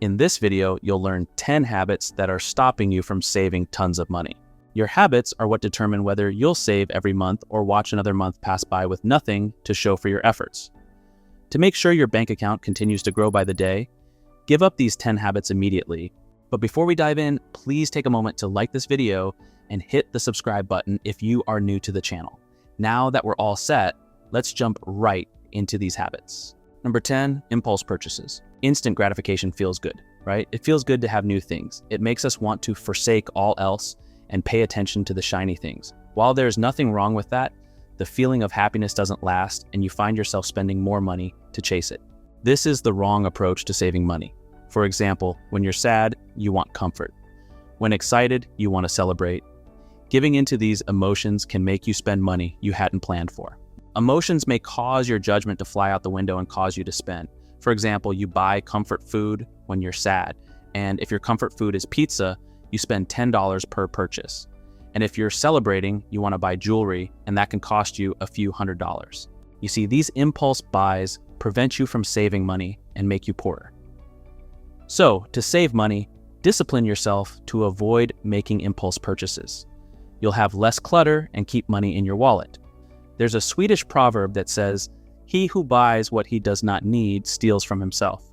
In this video, you'll learn 10 habits that are stopping you from saving tons of money. Your habits are what determine whether you'll save every month or watch another month pass by with nothing to show for your efforts. To make sure your bank account continues to grow by the day, give up these 10 habits immediately. But before we dive in, please take a moment to like this video and hit the subscribe button if you are new to the channel. Now that we're all set, let's jump right into these habits. Number 10, impulse purchases. Instant gratification feels good, right? It feels good to have new things. It makes us want to forsake all else and pay attention to the shiny things. While there's nothing wrong with that, the feeling of happiness doesn't last and you find yourself spending more money to chase it. This is the wrong approach to saving money. For example, when you're sad, you want comfort. When excited, you want to celebrate. Giving into these emotions can make you spend money you hadn't planned for. Emotions may cause your judgment to fly out the window and cause you to spend. For example, you buy comfort food when you're sad, and if your comfort food is pizza, you spend $10 per purchase. And if you're celebrating, you want to buy jewelry, and that can cost you a few $100s. You see, these impulse buys prevent you from saving money and make you poorer. So, to save money, discipline yourself to avoid making impulse purchases. You'll have less clutter and keep money in your wallet. There's a Swedish proverb that says, "He who buys what he does not need steals from himself."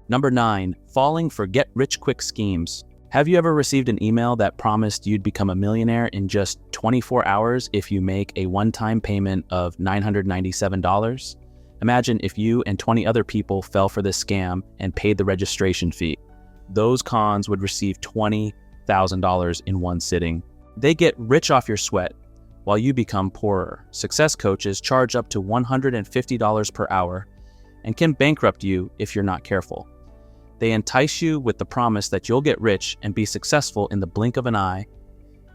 Number 9, falling for get-rich-quick schemes. Have you ever received an email that promised you'd become a millionaire in just 24 hours if you make a one-time payment of $997? Imagine if you and 20 other people fell for this scam and paid the registration fee. Those cons would receive $20,000 in one sitting. They get rich off your sweat while you become poorer. Success coaches charge up to $150 per hour and can bankrupt you if you're not careful. They entice you with the promise that you'll get rich and be successful in the blink of an eye,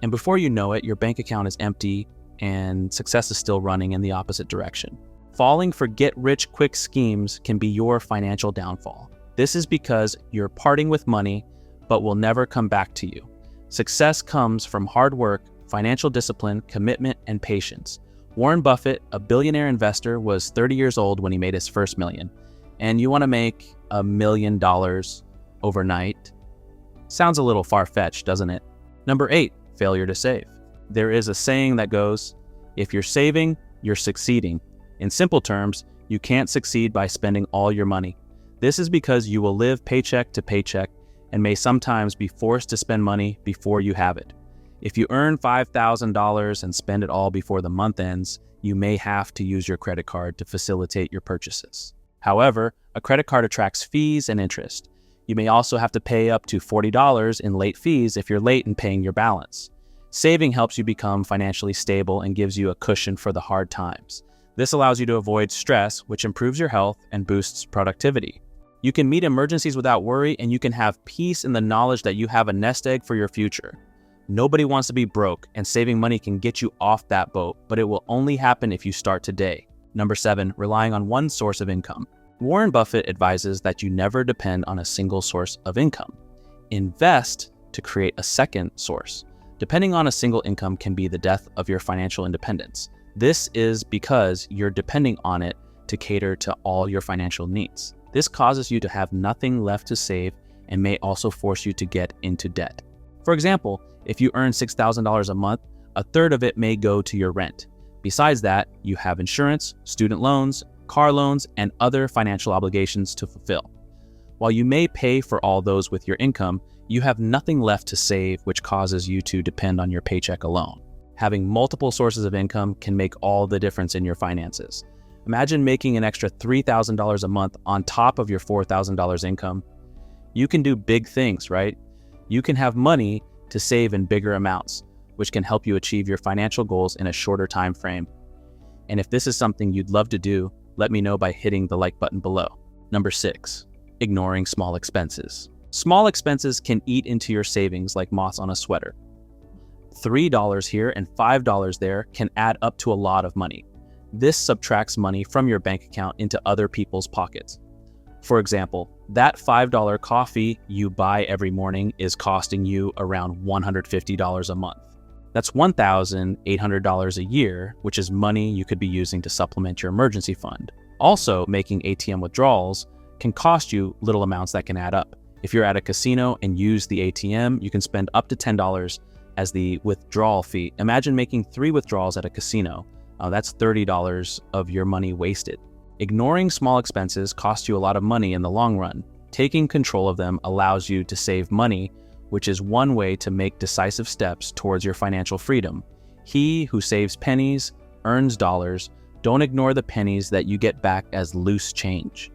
and before you know it, your bank account is empty and success is still running in the opposite direction. Falling for get-rich-quick schemes can be your financial downfall. This is because you're parting with money but will never come back to you. Success comes from hard work, financial discipline, commitment, and patience. Warren Buffett, a billionaire investor, was 30 years old when he made his first million. And you want to make $1 million overnight? Sounds a little far-fetched, doesn't it? Number 8, failure to save. There is a saying that goes, if you're saving, you're succeeding. In simple terms, you can't succeed by spending all your money. This is because you will live paycheck to paycheck and may sometimes be forced to spend money before you have it. If you earn $5,000 and spend it all before the month ends, you may have to use your credit card to facilitate your purchases. However, a credit card attracts fees and interest. You may also have to pay up to $40 in late fees if you're late in paying your balance. Saving helps you become financially stable and gives you a cushion for the hard times. This allows you to avoid stress, which improves your health and boosts productivity. You can meet emergencies without worry, and you can have peace in the knowledge that you have a nest egg for your future. Nobody wants to be broke, and saving money can get you off that boat, but it will only happen if you start today. Number 7, relying on one source of income. Warren Buffett advises that you never depend on a single source of income. Invest to create a second source. Depending on a single income can be the death of your financial independence. This is because you're depending on it to cater to all your financial needs. This causes you to have nothing left to save and may also force you to get into debt. For example, if you earn $6,000 a month, a third of it may go to your rent. Besides that, you have insurance, student loans, car loans, and other financial obligations to fulfill. While you may pay for all those with your income, you have nothing left to save, which causes you to depend on your paycheck alone. Having multiple sources of income can make all the difference in your finances. Imagine making an extra $3,000 a month on top of your $4,000 income. You can do big things, right? You can have money to save in bigger amounts, which can help you achieve your financial goals in a shorter time frame. And if this is something you'd love to do, let me know by hitting the like button below. Number 6, ignoring small expenses. Small expenses can eat into your savings like moths on a sweater. $3 here and $5 there can add up to a lot of money. This subtracts money from your bank account into other people's pockets. For example, that $5 coffee you buy every morning is costing you around $150 a month. That's $1,800 a year, which is money you could be using to supplement your emergency fund. Also, making ATM withdrawals can cost you little amounts that can add up. If you're at a casino and use the ATM, you can spend up to $10 as the withdrawal fee. Imagine making 3 withdrawals at a casino. That's $30 of your money wasted. Ignoring small expenses costs you a lot of money in the long run. Taking control of them allows you to save money, which is one way to make decisive steps towards your financial freedom. He who saves pennies earns dollars. Don't ignore the pennies that you get back as loose change.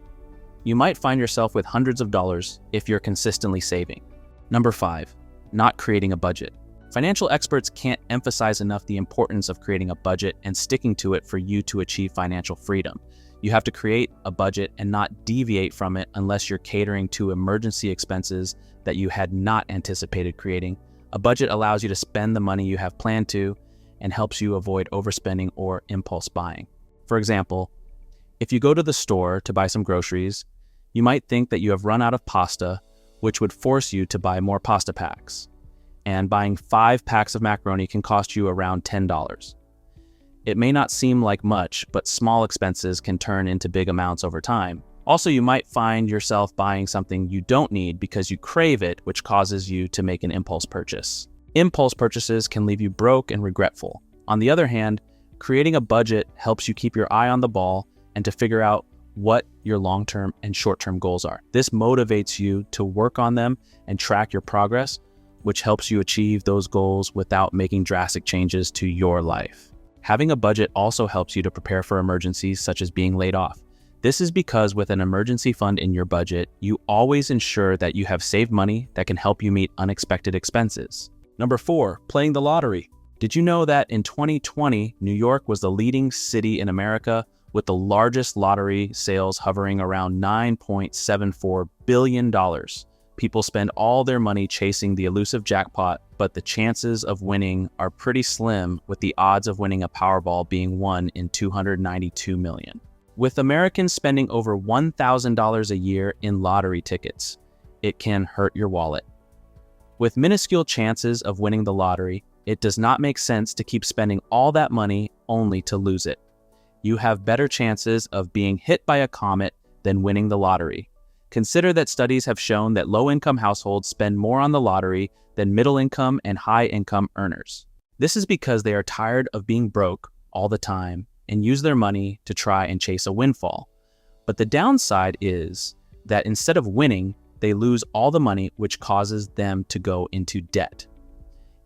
You might find yourself with hundreds of dollars if you're consistently saving. Number 5, not creating a budget. Financial experts can't emphasize enough the importance of creating a budget and sticking to it for you to achieve financial freedom. You have to create a budget and not deviate from it unless you're catering to emergency expenses that you had not anticipated creating. A budget allows you to spend the money you have planned to and helps you avoid overspending or impulse buying. For example, if you go to the store to buy some groceries, you might think that you have run out of pasta, which would force you to buy more pasta packs. And buying 5 packs of macaroni can cost you around $10. It may not seem like much, but small expenses can turn into big amounts over time. Also, you might find yourself buying something you don't need because you crave it, which causes you to make an impulse purchase. Impulse purchases can leave you broke and regretful. On the other hand, creating a budget helps you keep your eye on the ball and to figure out what your long-term and short-term goals are. This motivates you to work on them and track your progress, which helps you achieve those goals without making drastic changes to your life. Having a budget also helps you to prepare for emergencies such as being laid off. This is because with an emergency fund in your budget, you always ensure that you have saved money that can help you meet unexpected expenses. Number 4, playing the lottery. Did you know that in 2020, New York was the leading city in America with the largest lottery sales hovering around $9.74 billion? People spend all their money chasing the elusive jackpot, but the chances of winning are pretty slim, with the odds of winning a Powerball being 1 in 292 million. With Americans spending over $1,000 a year in lottery tickets, it can hurt your wallet. With minuscule chances of winning the lottery, it does not make sense to keep spending all that money only to lose it. You have better chances of being hit by a comet than winning the lottery. Consider that studies have shown that low-income households spend more on the lottery than middle-income and high-income earners. This is because they are tired of being broke all the time and use their money to try and chase a windfall. But the downside is that instead of winning, they lose all the money, which causes them to go into debt.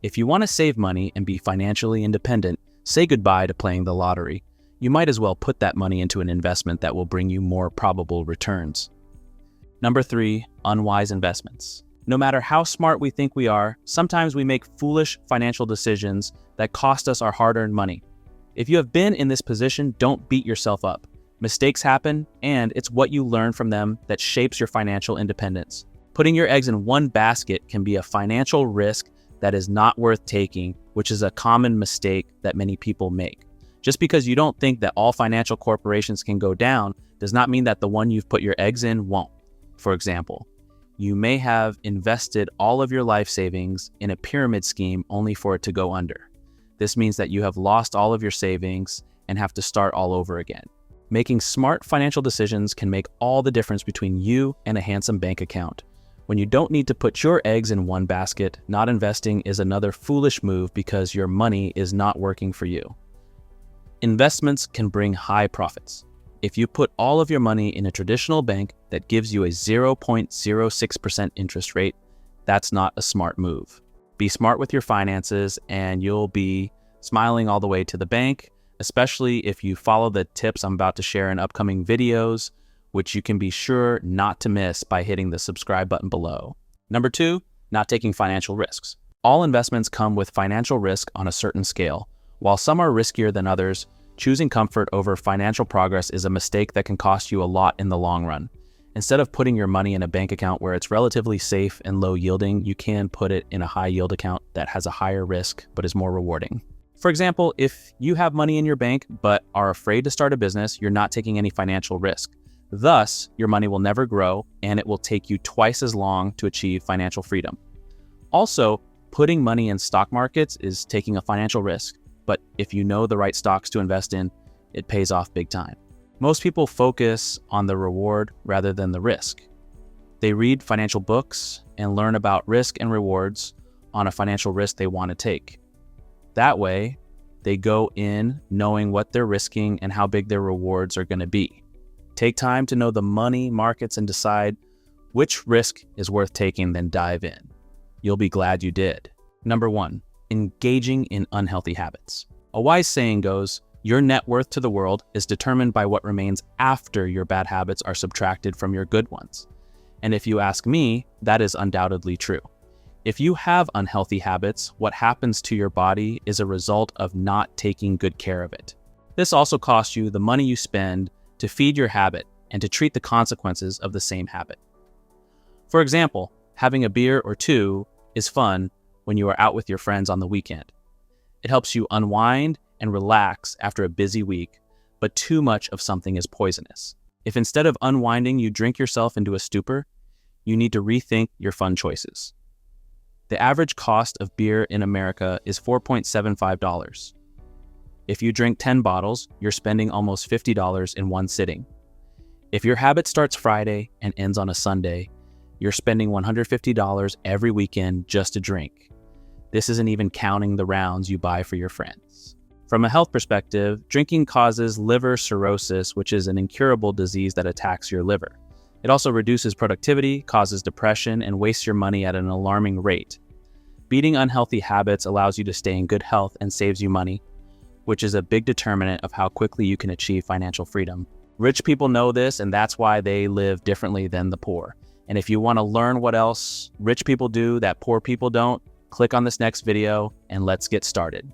If you want to save money and be financially independent, say goodbye to playing the lottery. You might as well put that money into an investment that will bring you more probable returns. Number 3, unwise investments. No matter how smart we think we are, sometimes we make foolish financial decisions that cost us our hard-earned money. If you have been in this position, don't beat yourself up. Mistakes happen, and it's what you learn from them that shapes your financial independence. Putting your eggs in one basket can be a financial risk that is not worth taking, which is a common mistake that many people make. Just because you don't think that all financial corporations can go down does not mean that the one you've put your eggs in won't. For example, you may have invested all of your life savings in a pyramid scheme only for it to go under. This means that you have lost all of your savings and have to start all over again. Making smart financial decisions can make all the difference between you and a handsome bank account. When you don't need to put your eggs in one basket, not investing is another foolish move because your money is not working for you. Investments can bring high profits. If you put all of your money in a traditional bank that gives you a 0.06% interest rate, that's not a smart move. Be smart with your finances and you'll be smiling all the way to the bank, especially if you follow the tips I'm about to share in upcoming videos, which you can be sure not to miss by hitting the subscribe button below. Number 2, not taking financial risks. All investments come with financial risk on a certain scale. While some are riskier than others, choosing comfort over financial progress is a mistake that can cost you a lot in the long run. Instead of putting your money in a bank account where it's relatively safe and low yielding, you can put it in a high yield account that has a higher risk but is more rewarding. For example, if you have money in your bank but are afraid to start a business, you're not taking any financial risk. Thus, your money will never grow and it will take you twice as long to achieve financial freedom. Also, putting money in stock markets is taking a financial risk, but if you know the right stocks to invest in, it pays off big time. Most people focus on the reward rather than the risk. They read financial books and learn about risk and rewards on a financial risk they want to take. That way, they go in knowing what they're risking and how big their rewards are going to be. Take time to know the money, markets, and decide which risk is worth taking, then dive in. You'll be glad you did. Number 1, engaging in unhealthy habits. A wise saying goes, your net worth to the world is determined by what remains after your bad habits are subtracted from your good ones. And if you ask me, that is undoubtedly true. If you have unhealthy habits, what happens to your body is a result of not taking good care of it. This also costs you the money you spend to feed your habit and to treat the consequences of the same habit. For example, having a beer or two is fun when you are out with your friends on the weekend. It helps you unwind and relax after a busy week, but too much of something is poisonous. If instead of unwinding you drink yourself into a stupor, you need to rethink your fun choices. The average cost of beer in America is $4.75. If you drink 10 bottles, you're spending almost $50 in one sitting. If your habit starts Friday and ends on a Sunday, you're spending $150 every weekend just to drink. This isn't even counting the rounds you buy for your friends. From a health perspective, drinking causes liver cirrhosis, which is an incurable disease that attacks your liver. It also reduces productivity, causes depression, and wastes your money at an alarming rate. Beating unhealthy habits allows you to stay in good health and saves you money, which is a big determinant of how quickly you can achieve financial freedom. Rich people know this, and that's why they live differently than the poor. And if you want to learn what else rich people do that poor people don't, click on this next video and let's get started.